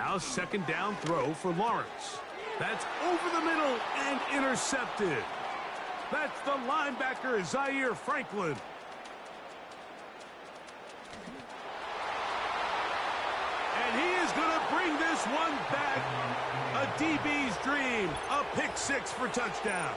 Now second down throw for Lawrence. That's over the middle and intercepted. That's the linebacker, Zaire Franklin. And he is going to bring this one back. A DB's dream. A pick six for touchdown.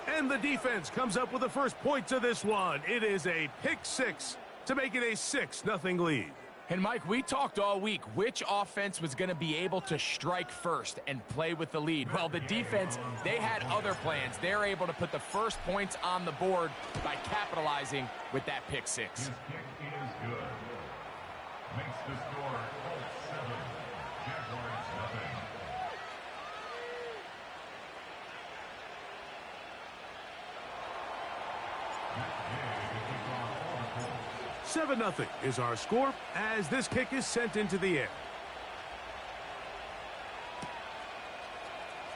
And the defense comes up with the first points of this one. It is a pick six to make it a 6-0 lead. And, Mike, we talked all week which offense was going to be able to strike first and play with the lead. Well, the defense, they had other plans. They're able to put the first points on the board by capitalizing with that pick six. His kick is good. Makes the score Colts 7, Jaguars nothing. 7-0 is our score as this kick is sent into the air.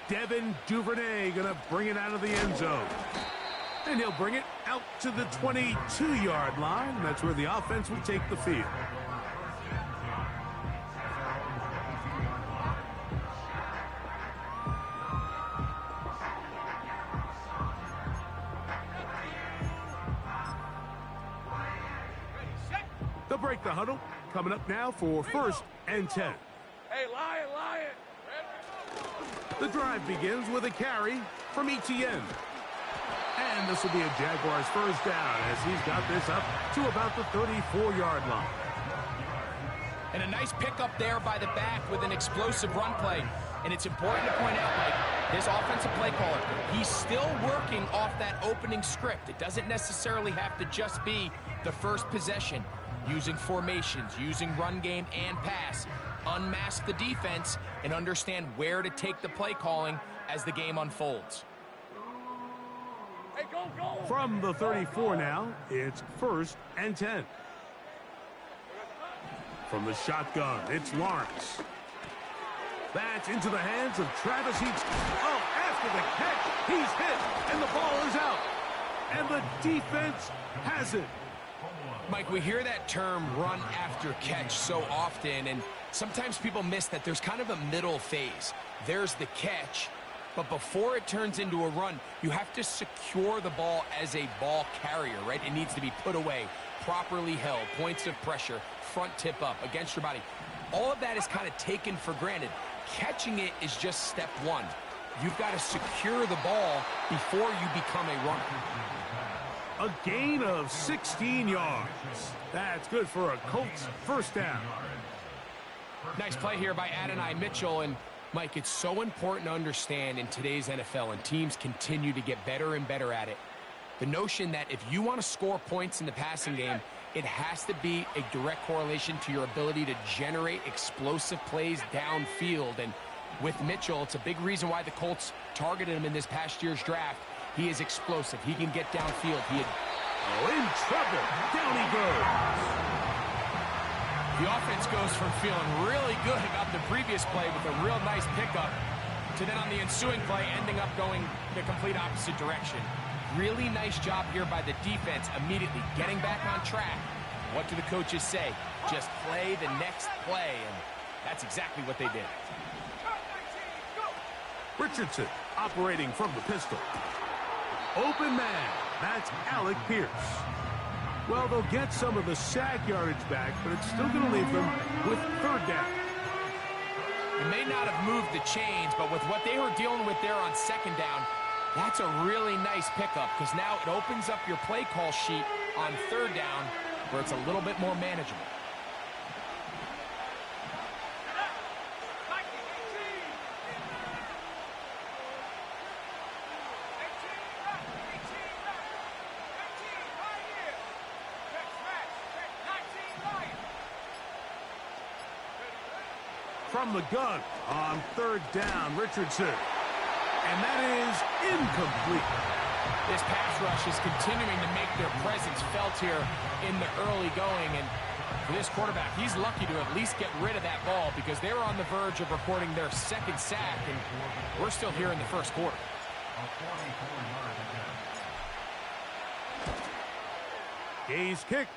Devin Duvernay going to bring it out of the end zone. And he'll bring it out to the 22-yard line. That's where the offense will take the field. They'll break the huddle. Coming up now for 1st and 10. Hey, Lion! The drive begins with a carry from Etienne. And this will be a Jaguars first down as he's got this up to about the 34-yard line. And a nice pickup there by the back with an explosive run play. And it's important to point out, Mike, this offensive play caller, he's still working off that opening script. It doesn't necessarily have to just be the first possession. Using formations, using run game and pass. Unmask the defense and understand where to take the play calling as the game unfolds. Hey, go! From the 34 now, it's 1st and 10. From the shotgun, it's Lawrence. That's into the hands of Travis Etienne. Oh, after the catch, he's hit, and the ball is out. And the defense has it. Mike, we hear that term run after catch so often, and sometimes people miss that there's kind of a middle phase. There's the catch, but before it turns into a run, you have to secure the ball as a ball carrier, right? It needs to be put away, properly held, points of pressure, front tip up, against your body. All of that is kind of taken for granted. Catching it is just step one. You've got to secure the ball before you become a runner. A gain of 16 yards. That's good for a Colts first down. Nice play here by Adonai Mitchell. And, Mike, it's so important to understand in today's NFL, and teams continue to get better and better at it, the notion that if you want to score points in the passing game, it has to be a direct correlation to your ability to generate explosive plays downfield. And with Mitchell, it's a big reason why the Colts targeted him in this past year's draft. He is explosive. He can get downfield. In trouble. Down he goes. The offense goes from feeling really good about the previous play with a real nice pickup to then on the ensuing play ending up going the complete opposite direction. Really nice job here by the defense immediately getting back on track. What do the coaches say? Just play the next play, and that's exactly what they did. Richardson operating from the pistol. Open man. That's Alec Pierce. Well, they'll get some of the sack yardage back, but it's still going to leave them with 3rd down. It may not have moved the chains, but with what they were dealing with there on 2nd down, that's a really nice pickup because now it opens up your play call sheet on 3rd down where it's a little bit more manageable. From the gun on 3rd down, Richardson. And that is incomplete. This pass rush is continuing to make their presence felt here in the early going. And for this quarterback, he's lucky to at least get rid of that ball because they were on the verge of recording their 2nd sack, and we're still here in the 1st quarter. Gay's kick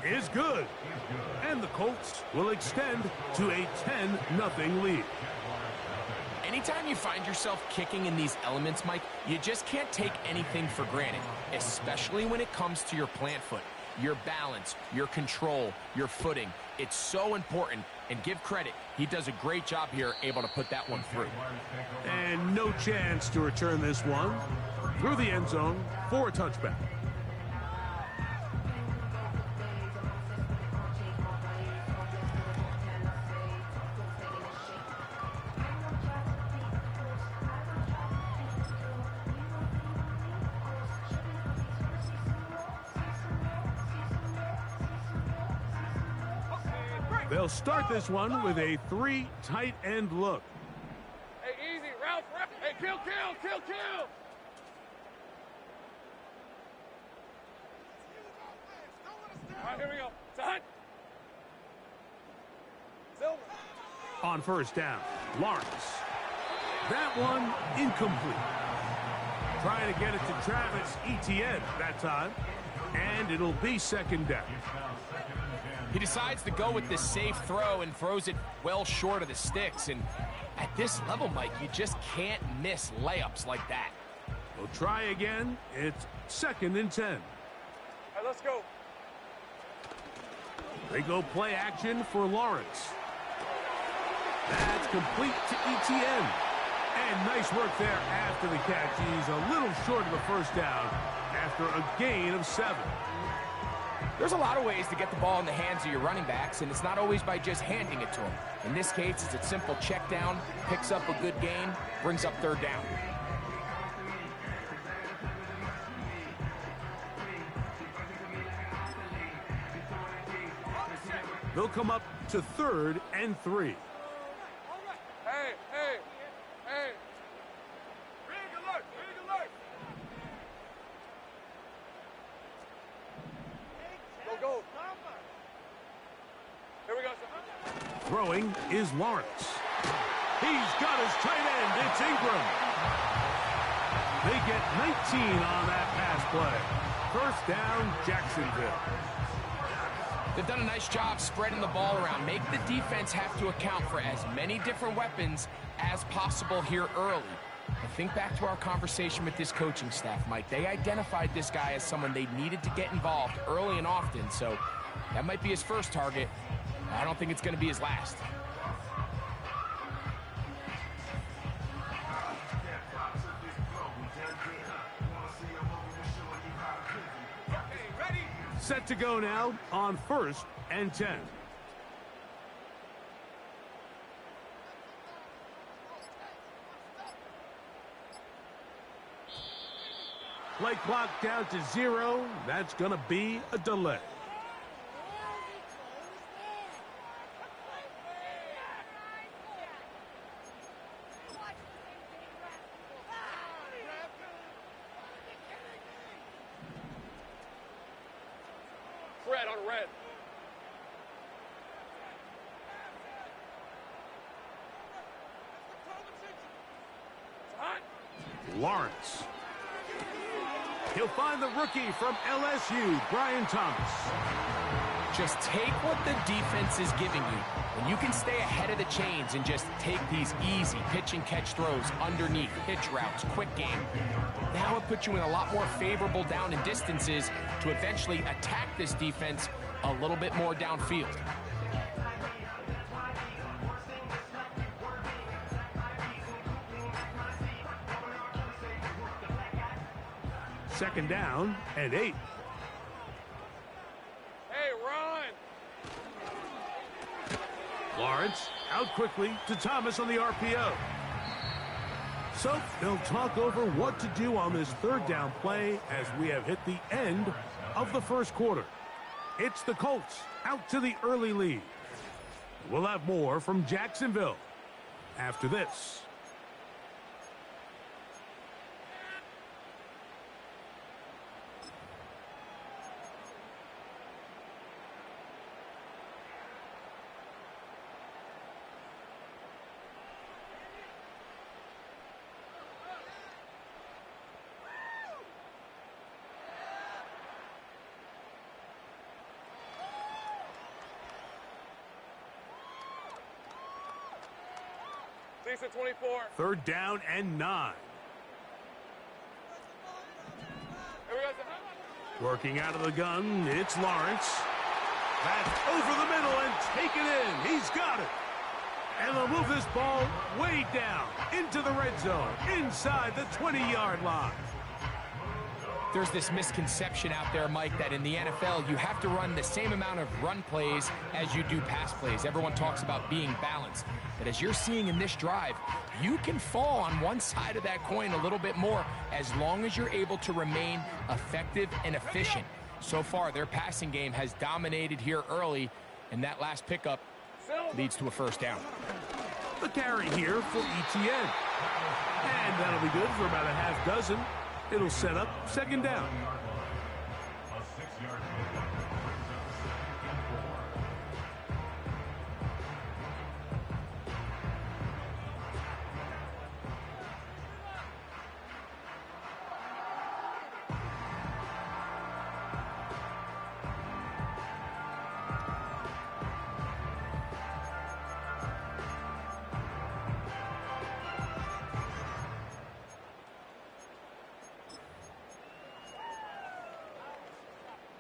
is good. And the Colts will extend to a 10-0 lead. Anytime you find yourself kicking in these elements, Mike, you just can't take anything for granted, especially when it comes to your plant foot. Your balance, your control, your footing. It's so important, and give credit. He does a great job here, able to put that one through. And no chance to return this one through the end zone for a touchback. They'll start this one with a 3 tight end look. Hey, easy, Ralph. Hey, kill. All right, here we go. Time. Silver. On first down, Lawrence. That one incomplete. Trying to get it to Travis Etienne that time. And it'll be second down. He decides to go with this safe throw and throws it well short of the sticks. And at this level, Mike, you just can't miss layups like that. We'll try again. It's second and 10. All right, let's go. They go play action for Lawrence. That's complete to Etienne. And nice work there after the catch. He's a little short of the first down after a gain of 7. There's a lot of ways to get the ball in the hands of your running backs, and it's not always by just handing it to them. In this case, it's a simple check down, picks up a good gain, brings up third down. They'll come up to 3rd and 3. Hey. Rig alert. Go. Here we go, sir. Throwing is Lawrence. He's got his tight end. It's Ingram. They get 19 on that pass play. First down, Jacksonville. They've done a nice job spreading the ball around. Make the defense have to account for as many different weapons as possible here early. And think back to our conversation with this coaching staff, Mike. They identified this guy as someone they needed to get involved early and often, so that might be his first target. I don't think it's going to be his last. Set to go now on 1st and 10. Play clock down to 0. That's going to be a delay. Red on red. Lawrence. He'll find the rookie from LSU, Brian Thomas. Just take what the defense is giving you. And you can stay ahead of the chains and just take these easy pitch and catch throws underneath, pitch routes, quick game. Now it puts you in a lot more favorable down and distances to eventually attack this defense a little bit more downfield. Second down and 8. Hey, run. Lawrence out quickly to Thomas on the RPO. So they'll talk over what to do on this third down play as we have hit the end of the first quarter. It's the Colts out to the early lead. We'll have more from Jacksonville after this. Decent 24. Third down and 9. Here we go. Working out of the gun, it's Lawrence. That's over the middle and taken in. He's got it. And they'll move this ball way down into the red zone, inside the 20-yard line. There's this misconception out there, Mike, that in the NFL, you have to run the same amount of run plays as you do pass plays. Everyone talks about being balanced. But as you're seeing in this drive, you can fall on one side of that coin a little bit more as long as you're able to remain effective and efficient. So far, their passing game has dominated here early, and that last pickup leads to a first down. The carry here for ETN. And that'll be good for about a half dozen. It'll set up second down. A 6-yard pickup brings up second and 4.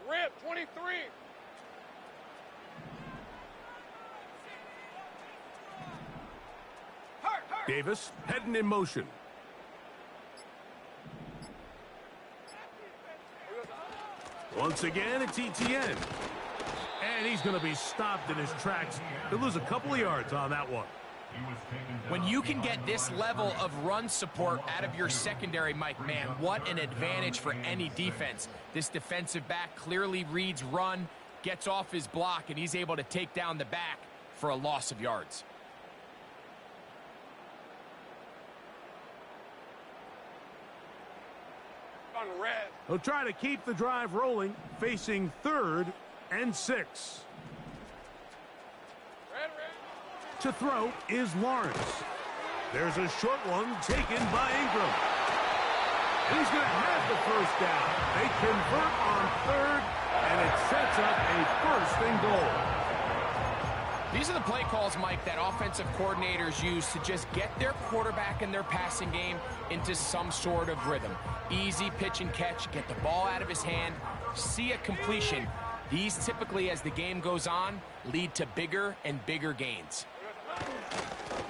Rip, 23. Davis heading in motion. Once again, it's ETN. And he's going to be stopped in his tracks. He'll lose a couple of yards on that one. When you can get this level of run support out of your secondary, Mike, man, what an advantage for any defense. This defensive back clearly reads run, gets off his block, and he's able to take down the back for a loss of yards. On red. He'll try to keep the drive rolling, facing 3rd and 6. Red. To throw is Lawrence. There's a short one taken by Ingram. And he's going to have the first down. They convert on 3rd, and it sets up a 1st and goal. These are the play calls, Mike, that offensive coordinators use to just get their quarterback and their passing game into some sort of rhythm. Easy pitch and catch, get the ball out of his hand, see a completion. These typically, as the game goes on, lead to bigger and bigger gains.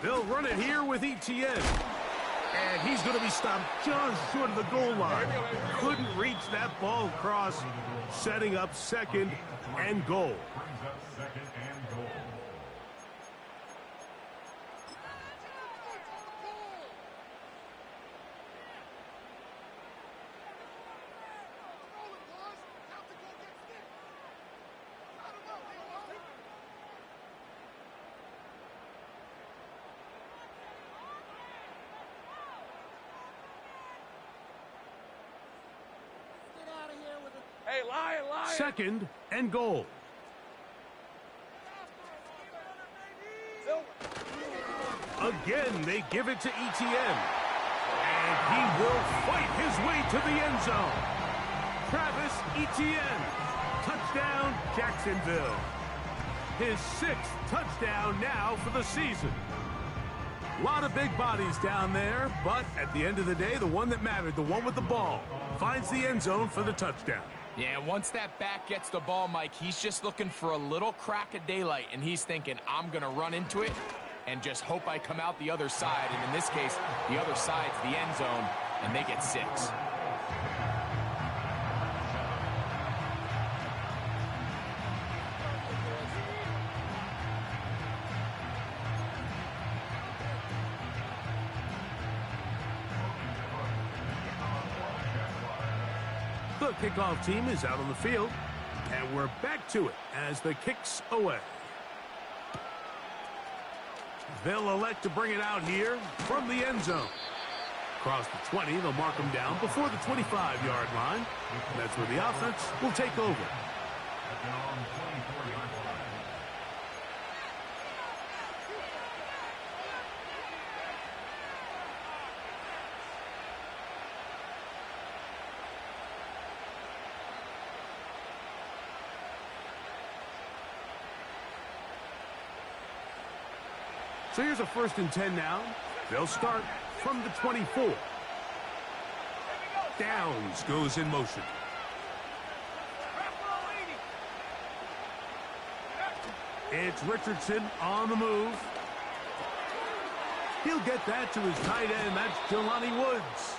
They'll run it here with ETN. And he's going to be stopped just short of the goal line. Couldn't reach that ball across, setting up 2nd and goal. Brings up 2nd and goal. Hey, lion. 2nd and goal. Again, they give it to ETN. And he will fight his way to the end zone. Travis Etienne. Touchdown, Jacksonville. His 6th touchdown now for the season. A lot of big bodies down there, but at the end of the day, the one that mattered, the one with the ball, finds the end zone for the touchdown. Yeah, once that back gets the ball, Mike, he's just looking for a little crack of daylight, and he's thinking, I'm going to run into it and just hope I come out the other side. And in this case, the other side's the end zone, and they get 6. The kickoff team is out on the field, and we're back to it as the kick's away. They'll elect to bring it out here from the end zone. Across the 20, they'll mark them down before the 25-yard line. And that's where the offense will take over. Down 24-yard line. So here's a 1st and 10 now. They'll start from the 24. Downs goes in motion. It's Richardson on the move. He'll get that to his tight end. That's Jelani Woods.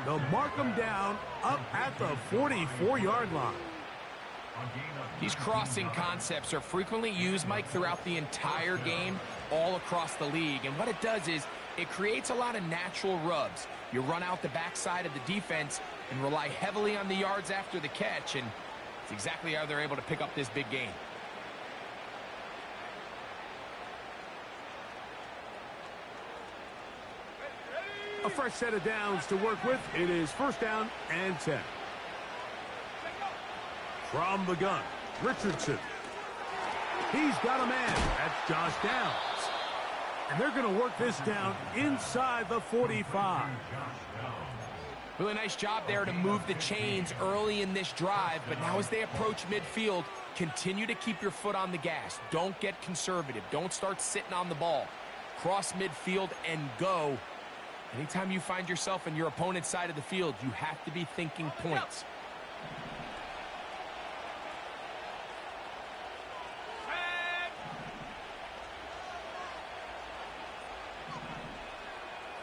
They'll mark him down up at the 44-yard line. These crossing concepts are frequently used, Mike, throughout the entire game, all across the league. And what it does is it creates a lot of natural rubs. You run out the backside of the defense and rely heavily on the yards after the catch, and it's exactly how they're able to pick up this big gain. A fresh set of downs to work with. It is 1st down and 10. From the gun, Richardson. He's got a man. That's Josh Downs. And they're going to work this down inside the 45. Really nice job there to move the chains early in this drive, but now as they approach midfield, continue to keep your foot on the gas. Don't get conservative. Don't start sitting on the ball. Cross midfield and go. Anytime you find yourself on your opponent's side of the field, you have to be thinking points.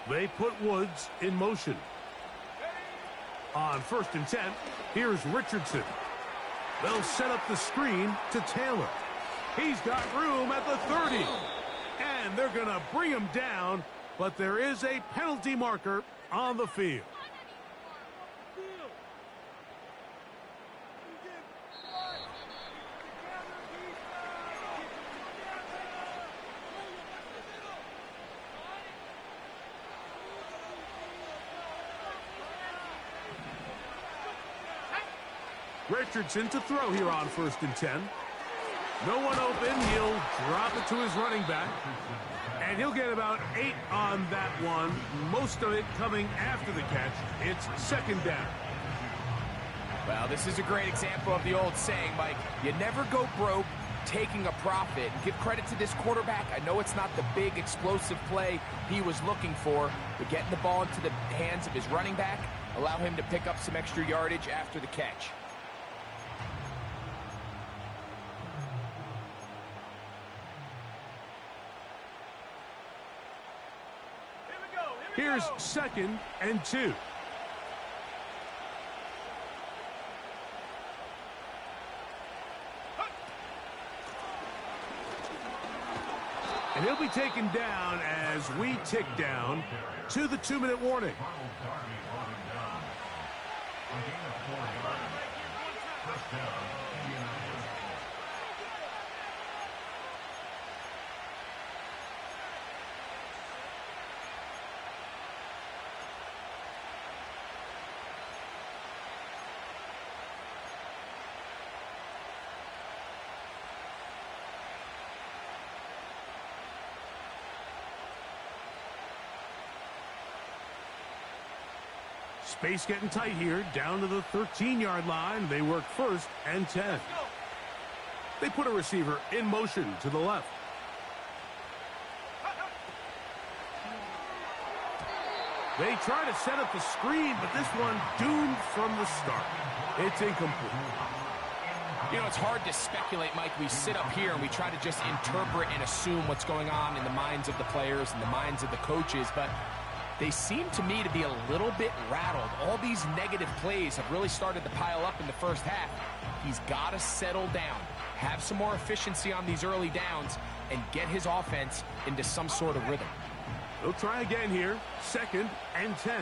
They put Woods in motion. On 1st and 10, here's Richardson. They'll set up the screen to Taylor. He's got room at the 30. And they're going to bring him down, but there is a penalty marker on the field. Richardson to throw here on 1st and 10. No one open. He'll drop it to his running back. And he'll get about 8 on that one. Most of it coming after the catch. It's 2nd down. Well, this is a great example of the old saying, Mike. You never go broke taking a profit. Give credit to this quarterback. I know it's not the big explosive play he was looking for, but getting the ball into the hands of his running back, allow him to pick up some extra yardage after the catch. Here's 2nd and 2. And he'll be taken down as we tick down to the 2-minute warning. Space getting tight here, down to the 13-yard line. They work 1st and 10. They put a receiver in motion to the left. They try to set up the screen, but this one doomed from the start. It's incomplete. You know, it's hard to speculate, Mike. We sit up here and we try to just interpret and assume what's going on in the minds of the players and the minds of the coaches, but they seem to me to be a little bit rattled. All these negative plays have really started to pile up in the first half. He's got to settle down, have some more efficiency on these early downs, and get his offense into some sort of rhythm. They'll try again here, 2nd and 10.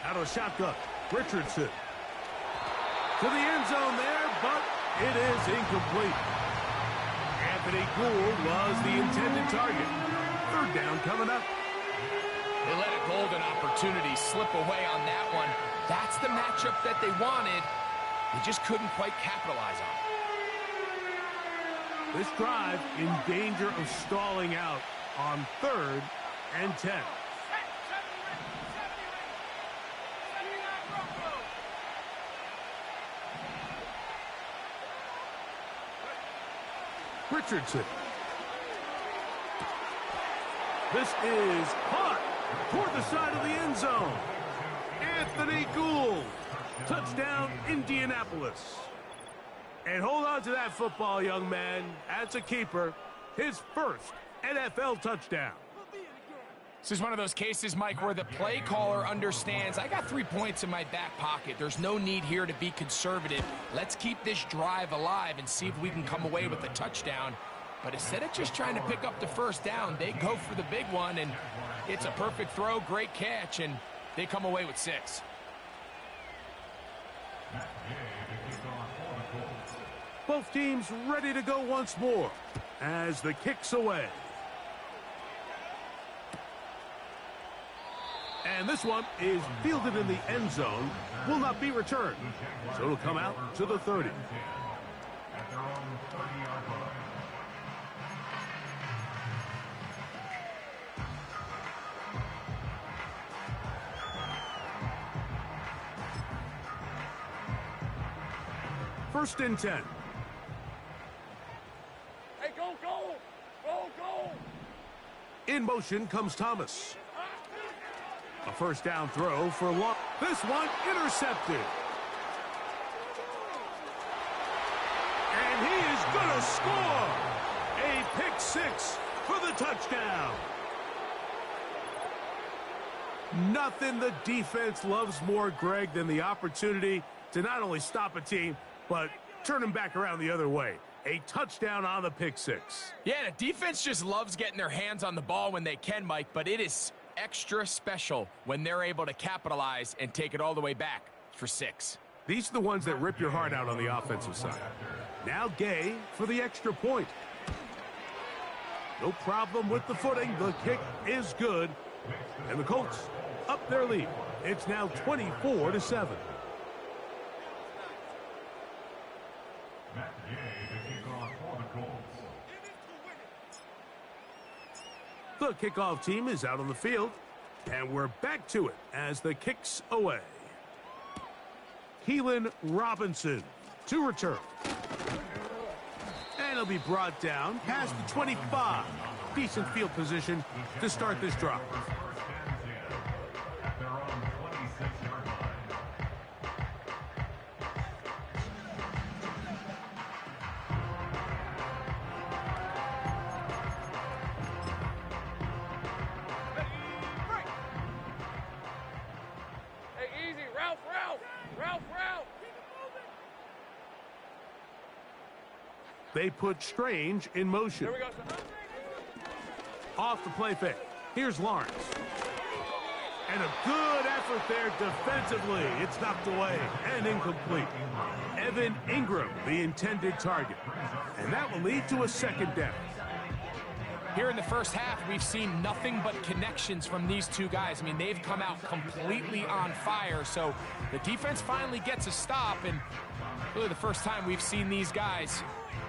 Out of the shotgun, Richardson. To the end zone there, but it is incomplete. Anthony Gould was the intended target. 3rd down coming up. They let a golden opportunity slip away on that one. That's the matchup that they wanted. They just couldn't quite capitalize on. This drive in danger of stalling out on 3rd and 10. Richardson. This is caught toward the side of the end zone. Anthony Gould. Touchdown, Indianapolis. And hold on to that football, young man. That's a keeper. His first NFL touchdown. This is one of those cases, Mike, where the play caller understands, I got 3 points in my back pocket. There's no need here to be conservative. Let's keep this drive alive and see if we can come away with a touchdown. But instead of just trying to pick up the first down, they go for the big one, and it's a perfect throw, great catch, and they come away with 6. Both teams ready to go once more as the kick's away. And this one is fielded in the end zone, will not be returned. So it'll come out to the 30. At their own 30-yard line. First and 10. Hey, go, go! Go, go! In motion comes Thomas. A first down throw for long. This one intercepted. And he is going to score. A pick 6 for the touchdown. Nothing the defense loves more, Greg, than the opportunity to not only stop a team, but turn them back around the other way. A touchdown on the pick 6. Yeah, the defense just loves getting their hands on the ball when they can, Mike, but it is extra special when they're able to capitalize and take it all the way back for 6. These are the ones that rip your heart out on the offensive side. Now Gay for the extra point. No problem with the footing. The kick is good. And the Colts up their lead. It's now 24-7. Matt Gay to kick off for the Colts. The kickoff team is out on the field, and we're back to it as the kick's away. Keelan Robinson to return. And he'll be brought down past the 25. Decent field position to start this drive. At their own 26-yard line. Hey, easy. Ralph, Ralph! Ralph, Ralph! They put Strange in motion. Here we go, son. Off the play fake. Here's Lawrence. And a good effort there defensively. It's knocked away and incomplete. Evan Ingram, the intended target. And that will lead to a second down. Here in the first half, we've seen nothing but connections from these two guys. I mean, they've come out completely on fire, so the defense finally gets a stop, and really the first time we've seen these guys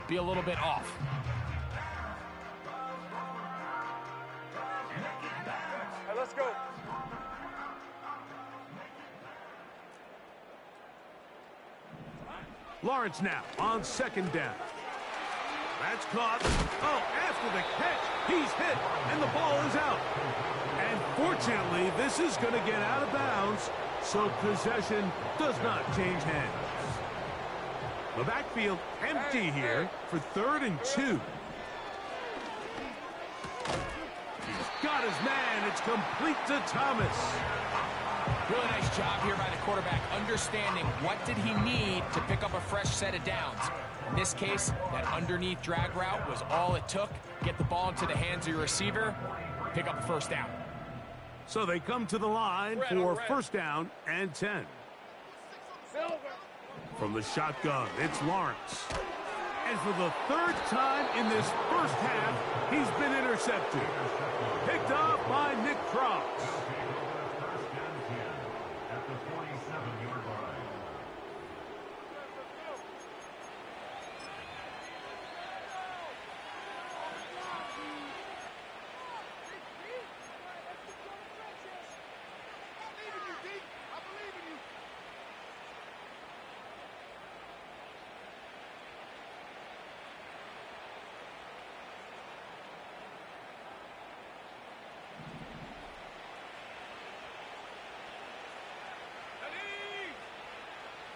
be a little bit off. Hey, let's go. Lawrence now on second down. That's caught. Oh, after the catch, he's hit, and the ball is out. And fortunately, this is going to get out of bounds, so possession does not change hands. The backfield empty here for 3rd and 2. He's got his man. It's complete to Thomas. Really nice job here by the quarterback, understanding what did he need to pick up a fresh set of downs. In this case, that underneath drag route was all it took. Get the ball into the hands of your receiver, pick up a first down. So they come to the line for first down and 10. Silver. From the shotgun, it's Lawrence. And for the 3rd time in this first half, he's been intercepted. Picked off by Nick Cross. At the 47-yard line.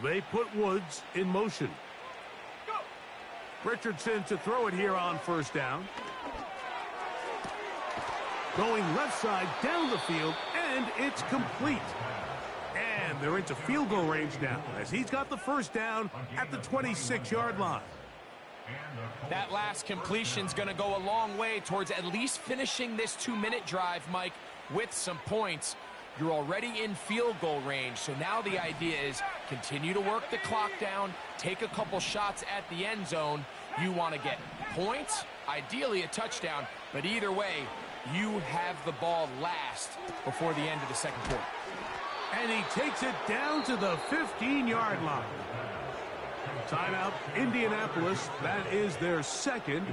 They put Woods in motion. Richardson to throw it here on first down. Going left side down the field, and it's complete. And they're into field goal range now as he's got the first down at the 26-yard line. That last completion's going to go a long way towards at least finishing this 2-minute drive, Mike, with some points. You're already in field goal range, so now the idea is continue to work the clock down, take a couple shots at the end zone. You want to get points, ideally a touchdown, but either way, you have the ball last before the end of the second quarter. And he takes it down to the 15-yard line. Timeout, Indianapolis. That is their second.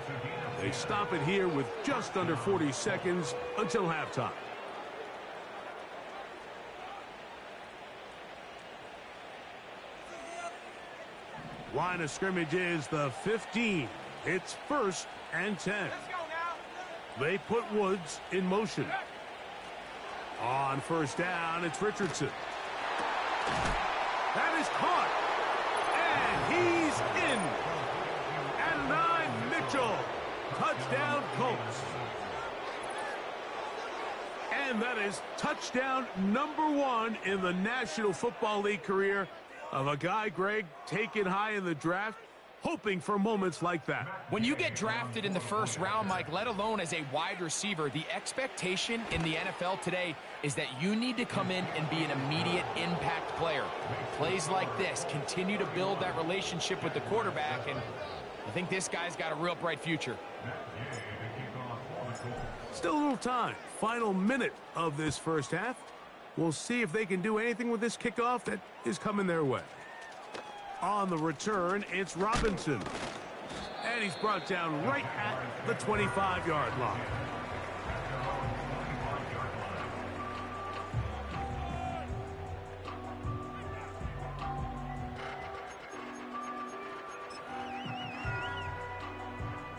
They stop it here with just under 40 seconds until halftime. Line of scrimmage is the 15. It's 1st and 10. They put Woods in motion. On first down, it's Richardson. That is caught. And he's in. And 9, Mitchell. Touchdown, Colts. And that is touchdown number 1 in the National Football League career of a guy, Greg, taken high in the draft, hoping for moments like that. When you get drafted in the first round, Mike, let alone as a wide receiver, the expectation in the NFL today is that you need to come in and be an immediate impact player. Plays like this continue to build that relationship with the quarterback, and I think this guy's got a real bright future. Still a little time. Final minute of this first half. We'll see if they can do anything with this kickoff that is coming their way. On the return, it's Robinson. And he's brought down right at the 25-yard line.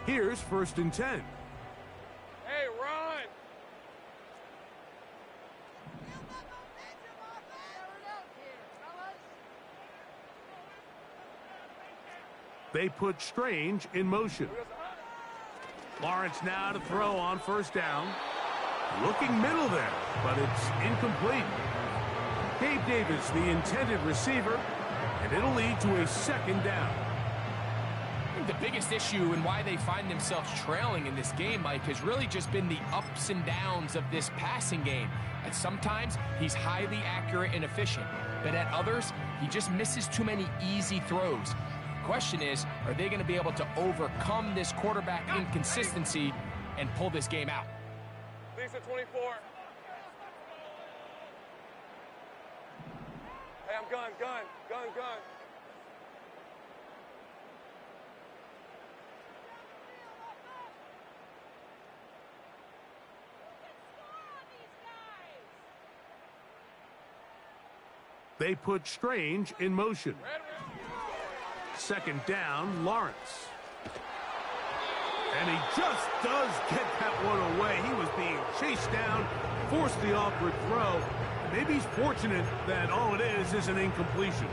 Here's 1st and 10. Hey, run! They put Strange in motion. Lawrence now to throw on first down. Looking middle there, but it's incomplete. Gabe Davis, the intended receiver, and it'll lead to a 2nd down. I think the biggest issue and why they find themselves trailing in this game, Mike, has really just been the ups and downs of this passing game. And sometimes he's highly accurate and efficient, but at others, he just misses too many easy throws. Question is, are they going to be able to overcome this quarterback inconsistency and pull this game out? Lisa 24. Hey, I'm gun. They put Strange in motion. 2nd down, Lawrence. And he just does get that one away. He was being chased down, forced the awkward throw. Maybe he's fortunate that all it is an incompletion.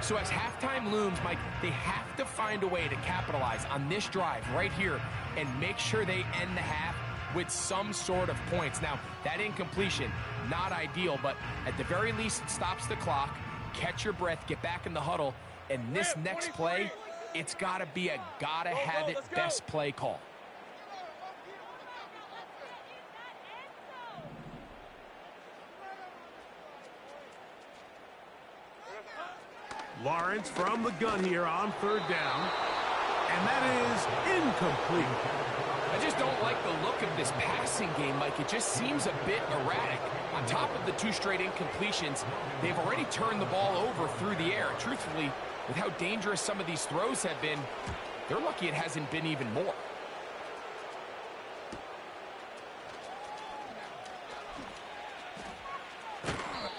So as halftime looms, Mike, they have to find a way to capitalize on this drive right here and make sure they end the half with some sort of points. Now, that incompletion, not ideal, but at the very least, it stops the clock. Catch your breath, get back in the huddle, and this next play, it's got to be a gotta-have-it best play call. Lawrence from the gun here on 3rd down. And that is incomplete. I just don't like the look of this passing game, Mike. It just seems a bit erratic. On top of the 2 straight incompletions, they've already turned the ball over through the air. Truthfully, with how dangerous some of these throws have been, they're lucky it hasn't been even more.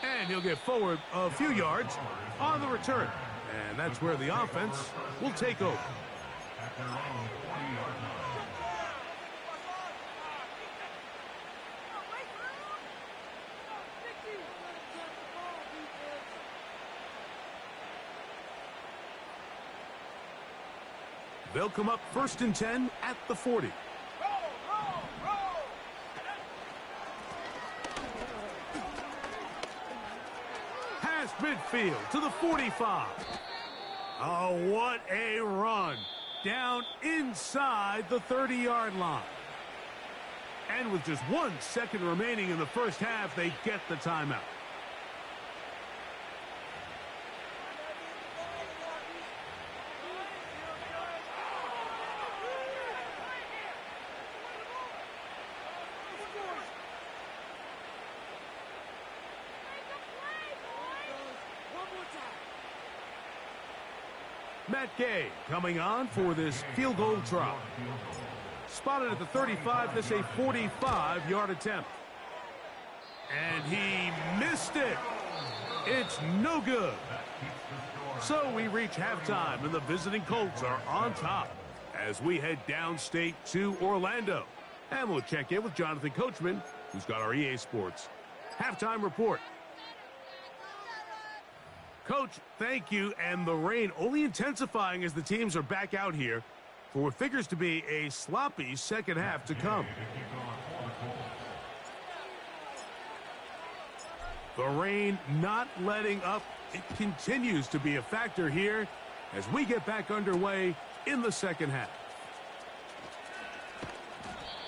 And he'll get forward a few yards on the return. And that's where the offense will take over. They'll come up 1st and 10 at the 40. Past midfield to the 45. Oh, what a run. Down inside the 30-yard line. And with just 1 second remaining in the first half, they get the timeout. Matt Gay coming on for this field goal try. Spotted at the 35, this a 45-yard attempt. And he missed it. It's no good. So we reach halftime, and the visiting Colts are on top as we head downstate to Orlando. And we'll check in with Jonathan Coachman, who's got our EA Sports halftime report. Coach, thank you, and the rain only intensifying as the teams are back out here for what figures to be a sloppy second half to come. The rain not letting up. It continues to be a factor here as we get back underway in the second half.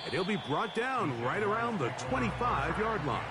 And he'll be brought down right around the 25-yard line.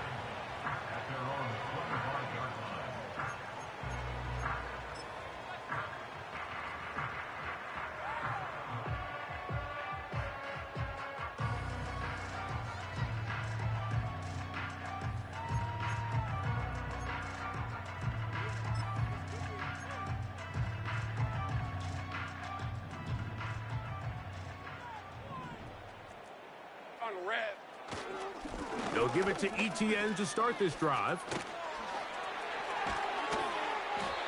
They'll give it to ETN to start this drive.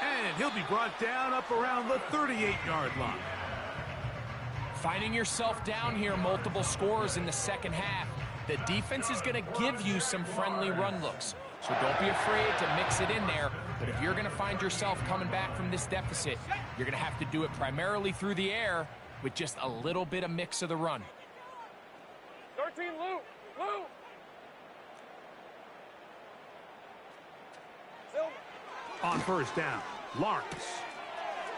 And he'll be brought down up around the 38-yard line. Finding yourself down here multiple scores in the second half, the defense is going to give you some friendly run looks. So don't be afraid to mix it in there. But if you're going to find yourself coming back from this deficit, you're going to have to do it primarily through the air with just a little bit of mix of the run. 13, Lou. On first down, Lawrence.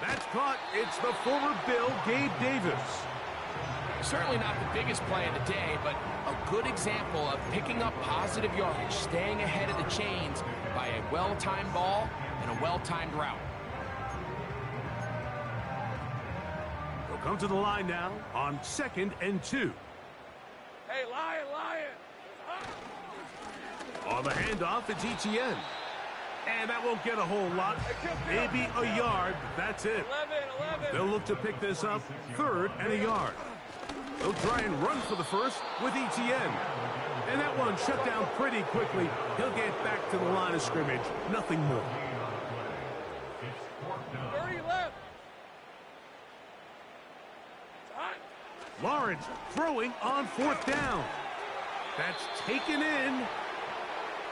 That's caught. It's the former Bill, Gabe Davis. Certainly not the biggest play of the day, but a good example of picking up positive yardage, staying ahead of the chains by a well-timed ball and a well-timed route. They'll come to the line now on 2nd and 2. Hey, Lion. On the handoff, it's ETN. And that won't get a whole lot. Maybe a yard, but that's it. 11. They'll look to pick this up 3rd and a yard. They'll try and run for the first with ETN. And that one shut down pretty quickly. He'll get back to the line of scrimmage. Nothing more. 30 left. Lawrence throwing on 4th down. That's taken in.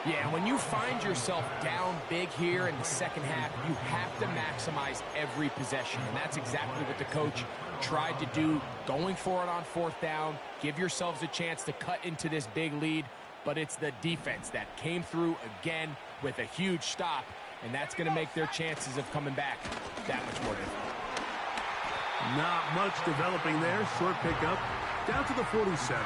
Yeah, when you find yourself down big here in the second half, you have to maximize every possession. And that's exactly what the coach tried to do, going for it on 4th down. Give yourselves a chance to cut into this big lead. But it's the defense that came through again with a huge stop. And that's going to make their chances of coming back that much more difficult. Not much developing there. Short pickup down to the 47.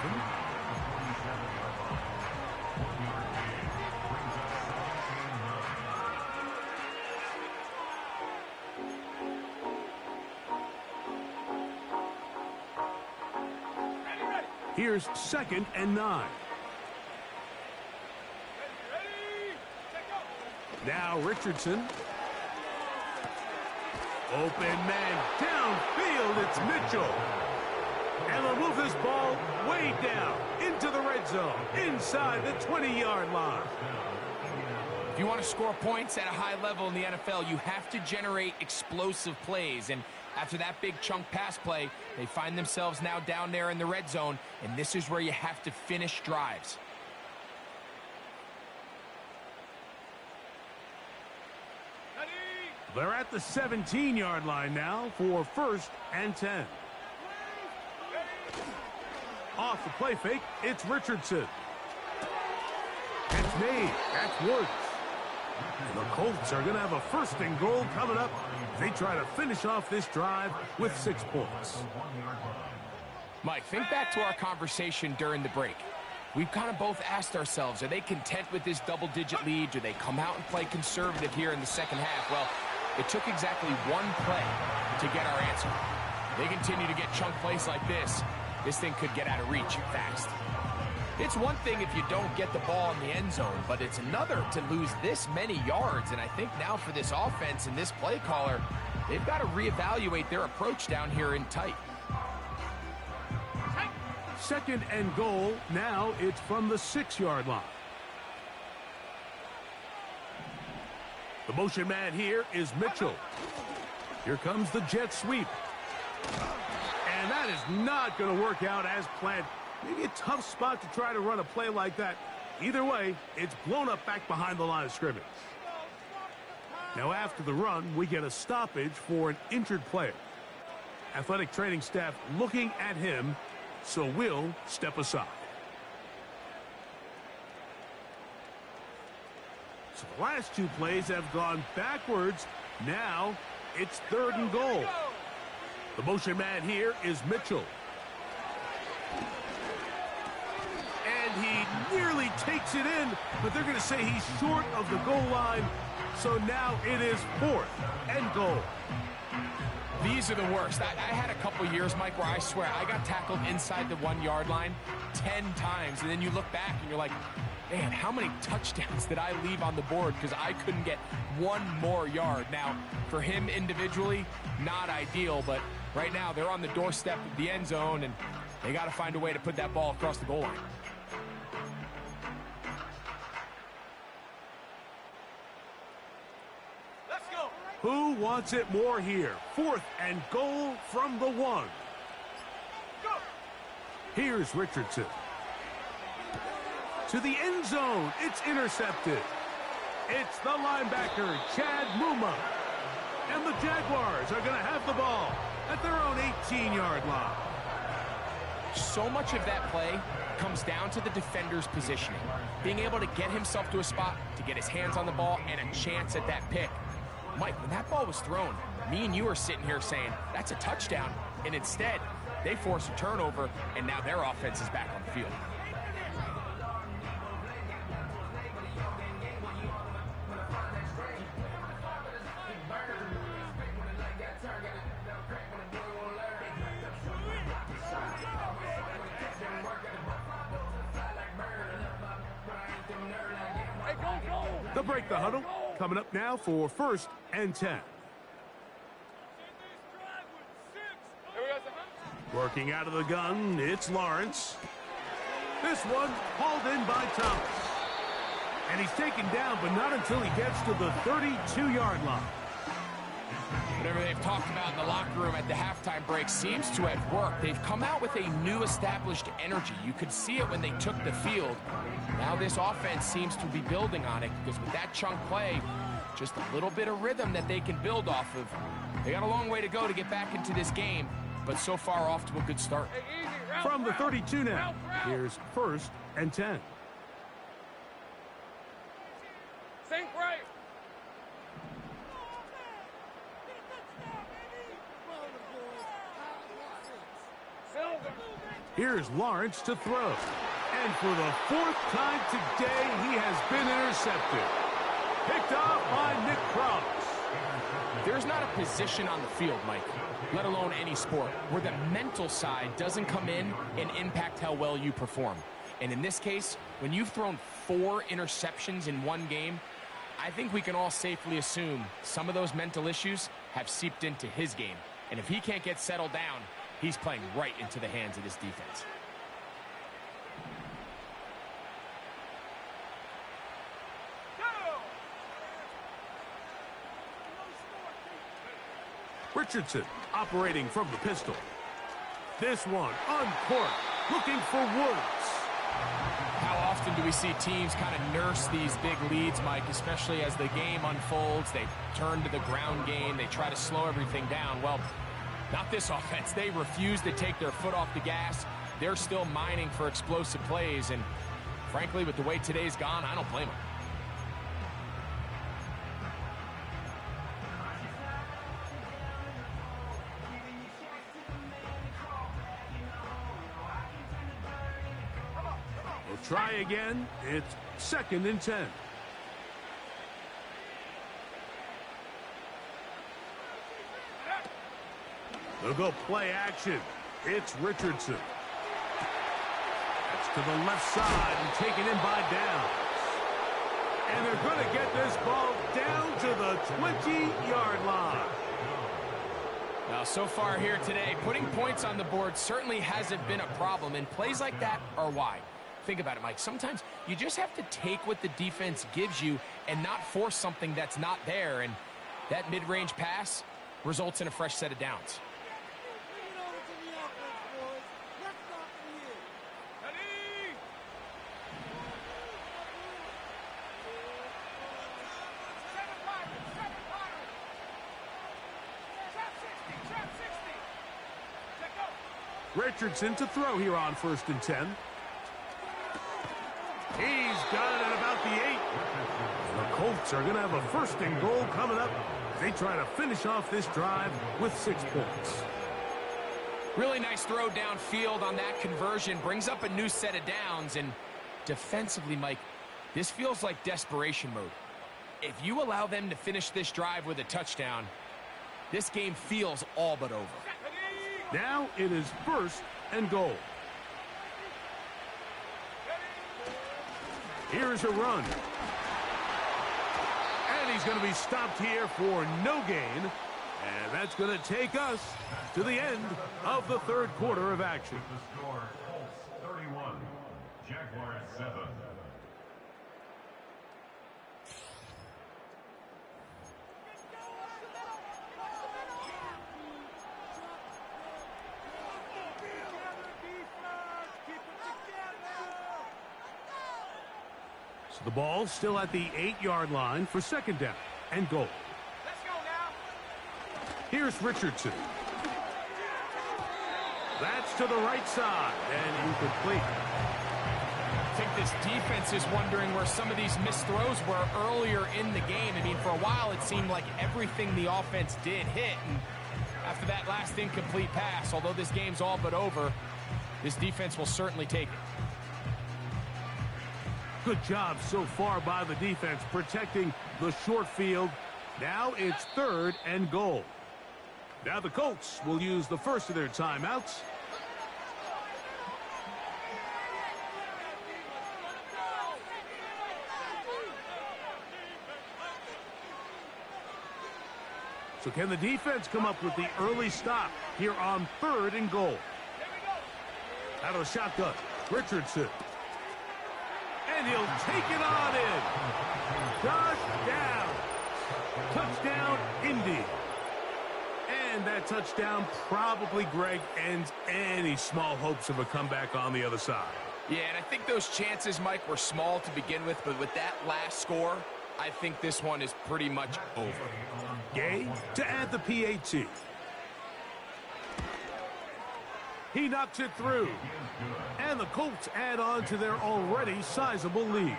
Here's 2nd and 9. Now Richardson. Open man downfield. It's Mitchell. And they'll move this ball way down into the red zone, inside the 20-yard line. If you want to score points at a high level in the NFL, you have to generate explosive plays. And after that big chunk pass play, they find themselves now down there in the red zone, and this is where you have to finish drives. They're at the 17-yard line now for 1st and 10. Off the play fake, it's Richardson. It's made. That's Woods. And the Colts are going to have a 1st and goal coming up. They try to finish off this drive with 6 points. Mike, think back to our conversation during the break. We've kind of both asked ourselves, are they content with this double-digit lead? Do they come out and play conservative here in the second half? Well, it took exactly 1 play to get our answer. They continue to get chunk plays like this. This thing could get out of reach fast. It's one thing if you don't get the ball in the end zone, but it's another to lose this many yards. And I think now for this offense and this play caller, they've got to reevaluate their approach down here in tight. 2nd and goal. Now it's from the 6-yard line. The motion man here is Mitchell. Here comes the jet sweep. And that is not going to work out as planned. Maybe a tough spot to try to run a play like that. Either way, it's blown up back behind the line of scrimmage. Now after the run, we get a stoppage for an injured player. Athletic training staff looking at him, so we'll step aside. So the last 2 plays have gone backwards. Now it's 3rd and goal. The motion man here is Mitchell. And he nearly takes it in, but they're going to say he's short of the goal line. So now it is 4th and goal. These are the worst. I had a couple years, Mike, where I swear I got tackled inside the 1-yard line 10 times, and then you look back and you're like, man, how many touchdowns did I leave on the board because I couldn't get 1 more yard? Now, for him individually, not ideal, but right now they're on the doorstep of the end zone, and they got to find a way to put that ball across the goal line. Who wants it more here? 4th and goal from the 1. Go. Here's Richardson. To the end zone. It's intercepted. It's the linebacker, Chad Muma. And the Jaguars are going to have the ball at their own 18-yard line. So much of that play comes down to the defender's positioning. Being able to get himself to a spot, to get his hands on the ball, and a chance at that pick. Mike, when that ball was thrown, me and you are sitting here saying, that's a touchdown. And instead, they force a turnover, and now their offense is back on the field. They'll break the huddle. Coming up now for 1st and 10. Working out of the gun, it's Lawrence. This one hauled in by Thomas. And he's taken down, but not until he gets to the 32-yard line. Whatever they've talked about in the locker room at the halftime break seems to have worked. They've come out with a new established energy. You could see it when they took the field. Now this offense seems to be building on it because with that chunk play, just a little bit of rhythm that they can build off of. They got a long way to go to get back into this game, but so far off to a good start. From the 32 now, here's 1st and 10. Sink right. Here's Lawrence to throw. And for the 4th time today, he has been intercepted. Picked off by Nick Cross. There's not a position on the field, Mike, let alone any sport, where the mental side doesn't come in and impact how well you perform. And in this case, when you've thrown 4 interceptions in one game, I think we can all safely assume some of those mental issues have seeped into his game. And if he can't get settled down, he's playing right into the hands of this defense. Richardson operating from the pistol. This one uncorked, looking for Woods. How often do we see teams kind of nurse these big leads, Mike, especially as the game unfolds? They turn to the ground game. They try to slow everything down. Well, not this offense. They refuse to take their foot off the gas. they're still mining for explosive plays, and frankly, with the way today's gone, I don't blame them. We'll try again. It's 2nd and 10. They'll go play action. It's Richardson. That's to the left side and taken in by Downs. And they're going to get this ball down to the 20-yard line. Now, so far here today, putting points on the board certainly hasn't been a problem, and plays like that are why. Think about it, Mike. Sometimes you just have to take what the defense gives you and not force something that's not there, and that mid-range pass results in a fresh set of downs. Richardson to throw here on 1st and 10. He's got it at about the 8. The Colts are going to have a 1st and goal coming up as they try to finish off this drive with 6 points. Really nice throw downfield on that conversion. Brings up a new set of downs. And defensively, Mike, this feels like desperation mode. If you allow them to finish this drive with a touchdown, this game feels all but over. Now it is 1st and goal. Here's a run. And he's going to be stopped here for no gain. And that's going to take us to the end of the 3rd quarter of action. The score, Colts 31, Jaguars 7. So the ball's still at the 8-yard line for 2nd down and goal. Let's go now. Here's Richardson. That's to the right side and incomplete. I think this defense is wondering where some of these missed throws were earlier in the game. I mean, for a while it seemed like everything the offense did hit. And after that last incomplete pass, although this game's all but over, this defense will certainly take it. Good job so far by the defense protecting the short field. Now it's 3rd and goal. Now the Colts will use the first of their timeouts. So can the defense come up with the early stop here on 3rd and goal? Out of the shotgun, Richardson. And he'll take it on in. Touchdown. Touchdown, Indy. And that touchdown probably, Greg, ends any small hopes of a comeback on the other side. Yeah, and I think those chances, Mike, were small to begin with, but with that last score, I think this one is pretty much over. Gay to add the PAT. He knocks it through. And the Colts add on to their already sizable lead.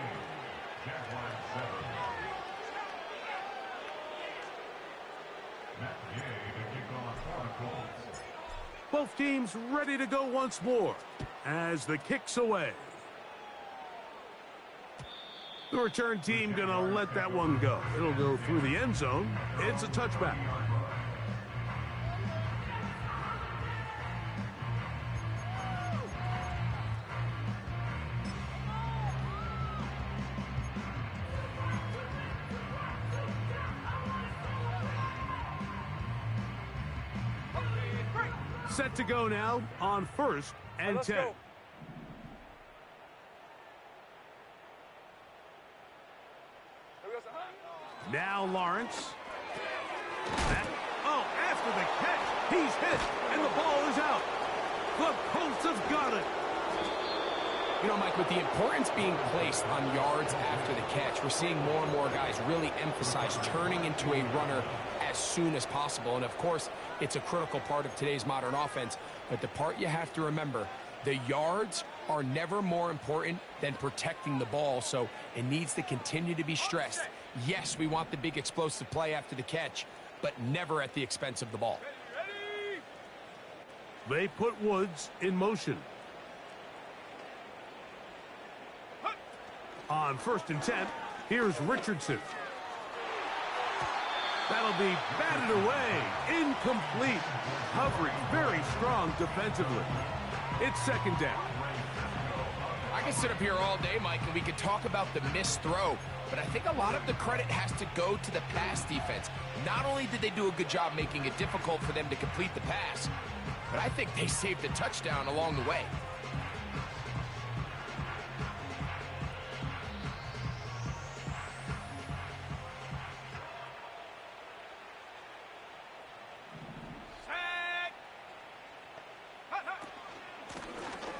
Both teams ready to go once more as the kick's away. The return team going to let that one go. It'll go through the end zone. It's a touchback. Set to go now on 1st and 10. Go. Now Lawrence. After the catch, he's hit, and the ball is out. The Colts have got it. You know, Mike, with the importance being placed on yards after the catch, we're seeing more and more guys really emphasize turning into a runner as soon as possible. And, of course, it's a critical part of today's modern offense. But the part you have to remember The yards are never more important than protecting the ball, so it needs to continue to be stressed. Yes, we want the big explosive play after the catch, but never at the expense of the ball. They put Woods in motion. On 1st and 10, here's Richardson. That'll be batted away. Incomplete. Coverage very strong defensively. It's 2nd down. I can sit up here all day, Mike, and we could talk about the missed throw, but I think a lot of the credit has to go to the pass defense. Not only did they do a good job making it difficult for them to complete the pass, but I think they saved a touchdown along the way.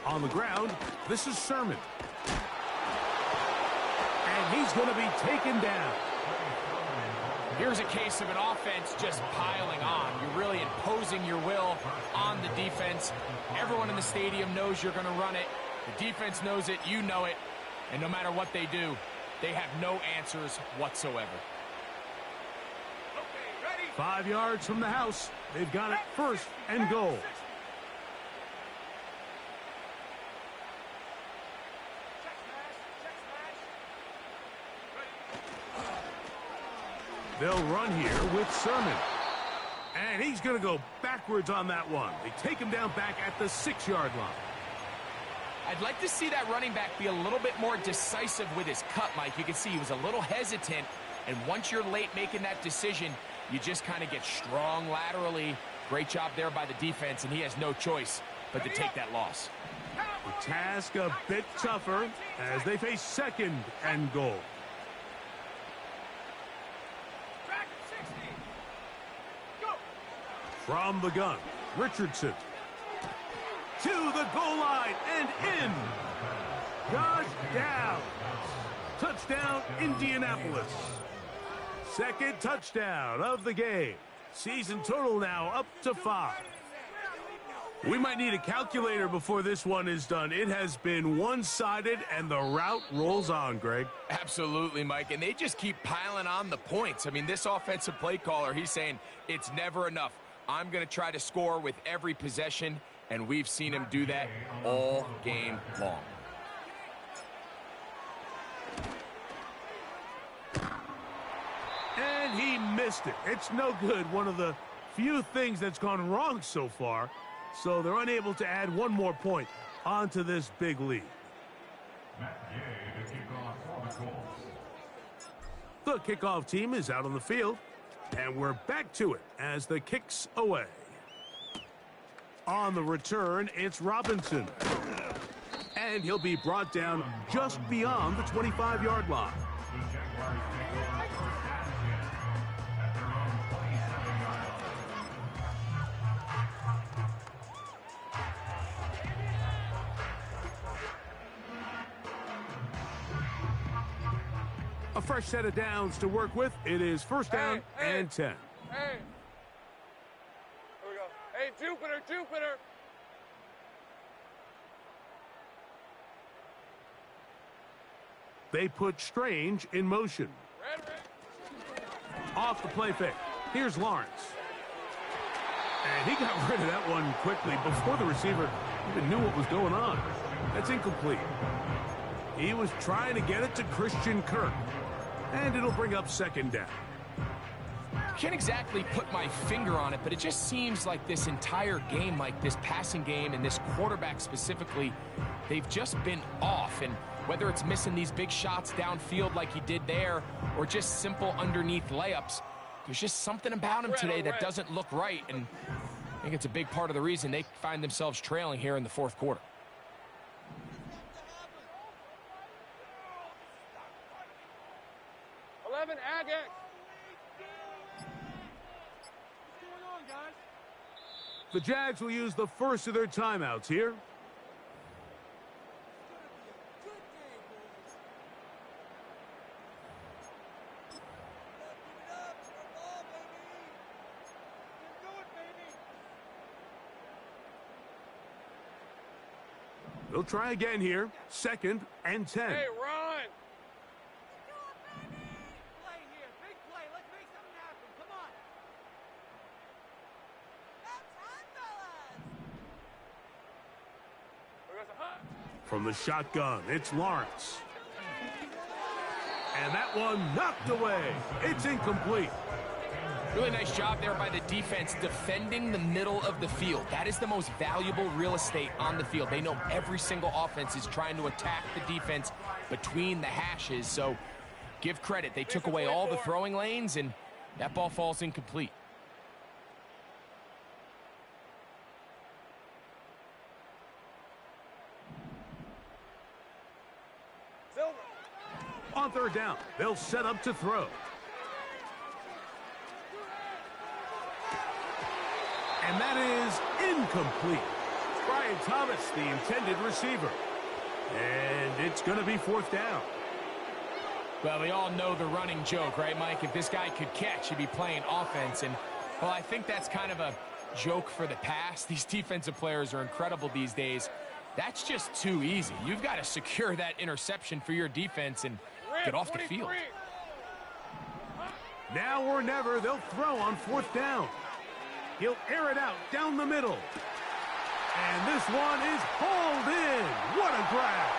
On the ground, this is Sermon. And he's going to be taken down. Here's a case of an offense just piling on. You're really imposing your will on the defense. Everyone in the stadium knows you're going to run it. The defense knows it, you know it. And no matter what they do, they have no answers whatsoever. Okay, ready? 5 yards from the house. They've got it 1st and goal. They'll run here with Sermon. And he's going to go backwards on that one. They take him down back at the 6-yard line. I'd like to see that running back be a little bit more decisive with his cut, Mike. You can see he was a little hesitant, and once you're late making that decision, you just kind of get strong laterally. Great job there by the defense, and he has no choice but to take that loss. The task a bit tougher as they face 2nd and goal. From the gun, Richardson. To the goal line and in. Gosh down. Touchdown, Indianapolis. 2nd touchdown of the game. Season total now up to 5. We might need a calculator before this one is done. It has been one-sided, and the route rolls on, Greg. Absolutely, Mike, and they just keep piling on the points. I mean, this offensive play caller, he's saying it's never enough. I'm going to try to score with every possession, and we've seen him do that all game long. And he missed it. It's no good. One of the few things that's gone wrong so far. So they're unable to add one more point onto this big lead. The kickoff team is out on the field. And we're back to it as the kick's away. On the return, it's Robinson. And he'll be brought down just beyond the 25-yard line. A fresh set of downs to work with. It is 1st down and 10. Hey. Here we go. Hey, Jupiter. They put Strange in motion. Red. Off the play fake. Here's Lawrence. And he got rid of that one quickly before the receiver even knew what was going on. That's incomplete. He was trying to get it to Christian Kirk. And it'll bring up 2nd down. Can't exactly put my finger on it, but it just seems like this entire game, like this passing game and this quarterback specifically, they've just been off. And whether it's missing these big shots downfield like he did there or just simple underneath layups, there's just something about him today that doesn't look right. And I think it's a big part of the reason they find themselves trailing here in the 4th quarter. 11, Agate. The Jags will use the first of their timeouts here. They'll try again here. 2nd and 10. Hey, run! Play here, big play. Let's make something happen. Come on. We got some hot. From the shotgun, it's Lawrence. And that one knocked away. It's incomplete. Really nice job there by the defense defending the middle of the field. That is the most valuable real estate on the field. They know every single offense is trying to attack the defense between the hashes. So give credit. They took away all the throwing lanes, and that ball falls incomplete. Silver. On 3rd down, they'll set up to throw. And that is incomplete. Brian Thomas, the intended receiver. And it's going to be 4th down. Well, we all know the running joke, right, Mike? If this guy could catch, he'd be playing offense. And, well, I think that's kind of a joke for the past. These defensive players are incredible these days. That's just too easy. You've got to secure that interception for your defense and get off the field. Now or never, they'll throw on 4th down. He'll air it out down the middle. And this one is hauled in. What a grab.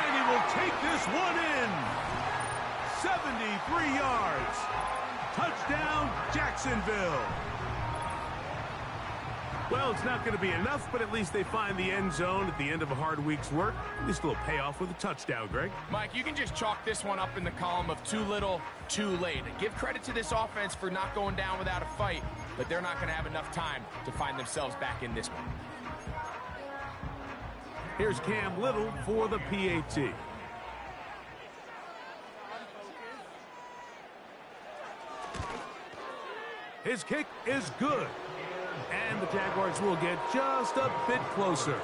And he will take this one in. 73 yards. Touchdown, Jacksonville. Well, it's not going to be enough, but at least they find the end zone at the end of a hard week's work. At least it'll pay off with a touchdown, Greg. Mike, you can just chalk this one up in the column of too little, too late. Give credit to this offense for not going down without a fight, but they're not going to have enough time to find themselves back in this one. Here's Cam Little for the PAT. His kick is good. And the Jaguars will get just a bit closer.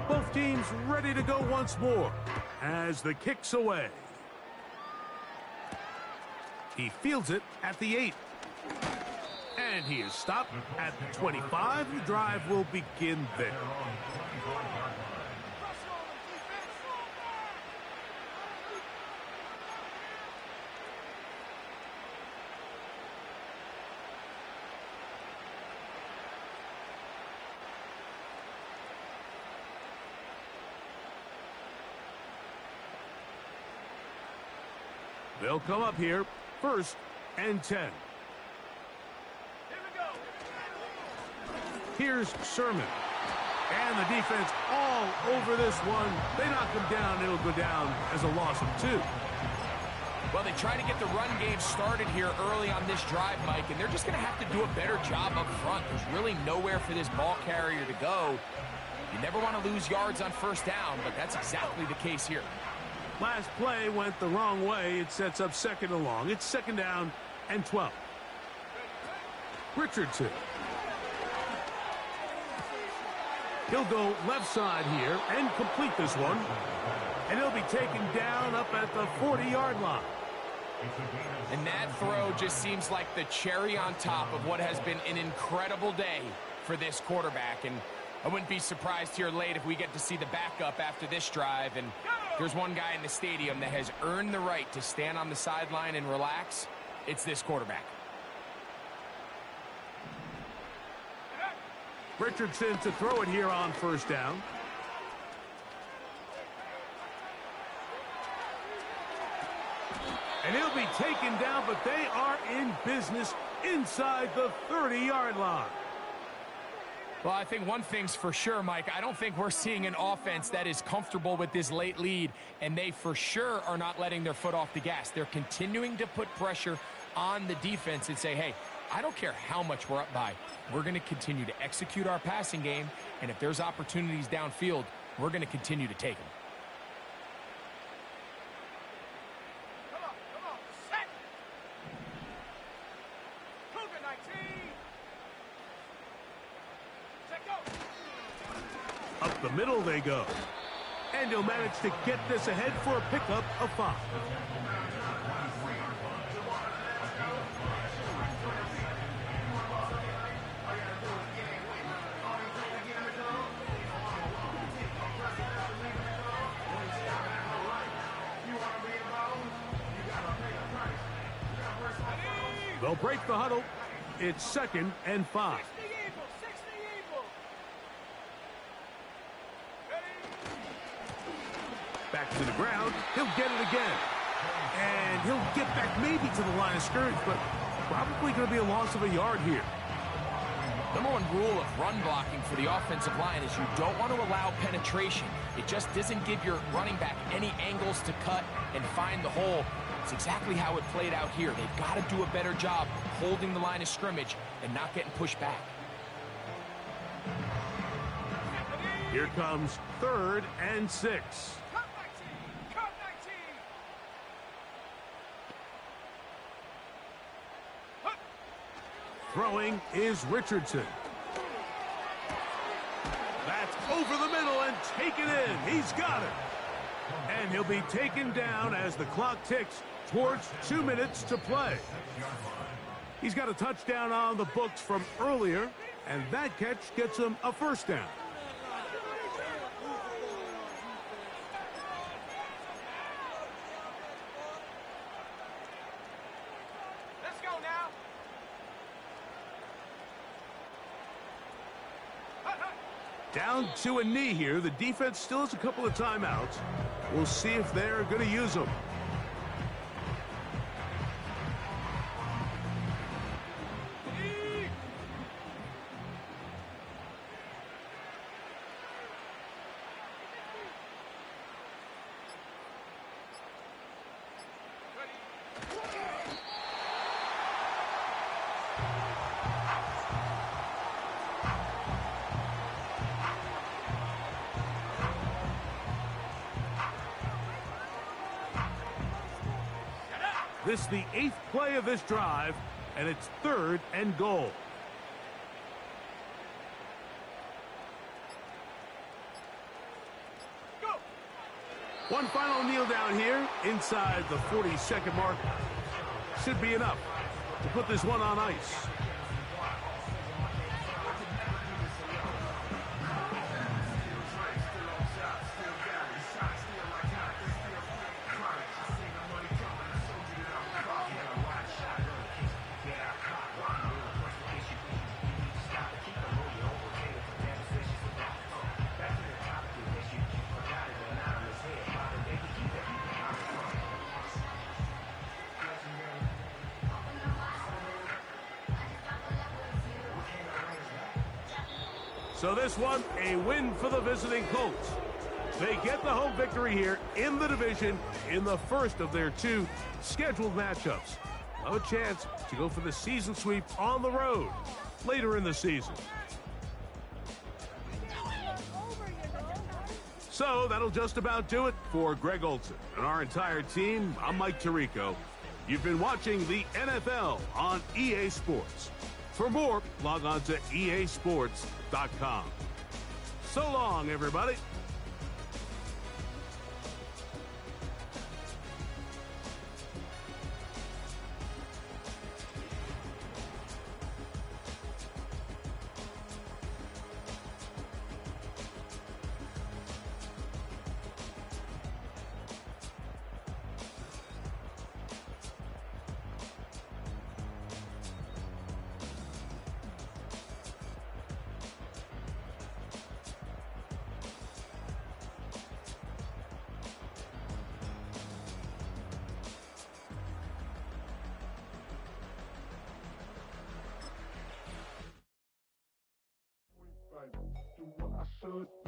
Both teams ready to go once more as the kick's away. He fields it at the 8. And he is stopped at the 25. The drive will begin there. They'll come up here, 1st and 10. Here's Sermon. And the defense all over this one. They knock him down. It'll go down as a loss of 2. Well, they try to get the run game started here early on this drive, Mike, and they're just going to have to do a better job up front. There's really nowhere for this ball carrier to go. You never want to lose yards on 1st down, but that's exactly the case here. Last play went the wrong way. It sets up 2nd and long. It's 2nd down and 12. Richardson. He'll go left side here and complete this one. And he'll be taken down up at the 40-yard line. And that throw just seems like the cherry on top of what has been an incredible day for this quarterback. And I wouldn't be surprised here late if we get to see the backup after this drive. And there's one guy in the stadium that has earned the right to stand on the sideline and relax. It's this quarterback. Richardson to throw it here on 1st down. And he'll be taken down, but they are in business inside the 30-yard line. Well, I think one thing's for sure, Mike. I don't think we're seeing an offense that is comfortable with this late lead, and they for sure are not letting their foot off the gas. They're continuing to put pressure on the defense and say, hey, I don't care how much we're up by. We're going to continue to execute our passing game, and if there's opportunities downfield, we're going to continue to take them. Come on, set. Cougar 19. Set, go. Up the middle they go. And he'll manage to get this ahead for a pickup of 5. They'll break the huddle. It's 2nd and 5. Back to the ground. He'll get it again. And he'll get back maybe to the line of scrimmage, but probably going to be a loss of a yard here. Number one rule of run blocking for the offensive line is you don't want to allow penetration. It just doesn't give your running back any angles to cut and find the hole. It's exactly how it played out here. They've got to do a better job holding the line of scrimmage and not getting pushed back. Here comes 3rd and 6. Cut 19! Cut 19! Throwing is Richardson. That's over the middle and taken in. He's got it. And he'll be taken down as the clock ticks towards 2 minutes to play. He's got a touchdown on the books from earlier, and that catch gets him a 1st down. Let's go now! Down to a knee here. The defense still has a couple of timeouts. We'll see if they're going to use them. This is the 8th play of this drive, and it's 3rd and goal. Go! One final kneel down here inside the 40-second mark. Should be enough to put this one on ice. So this one, a win for the visiting Colts. They get the home victory here in the division in the first of their 2 scheduled matchups. Have a chance to go for the season sweep on the road later in the season. So that'll just about do it for Greg Olson and our entire team. I'm Mike Tirico. You've been watching the NFL on EA Sports. For more, log on to easports.com. So long, everybody. Do what I should.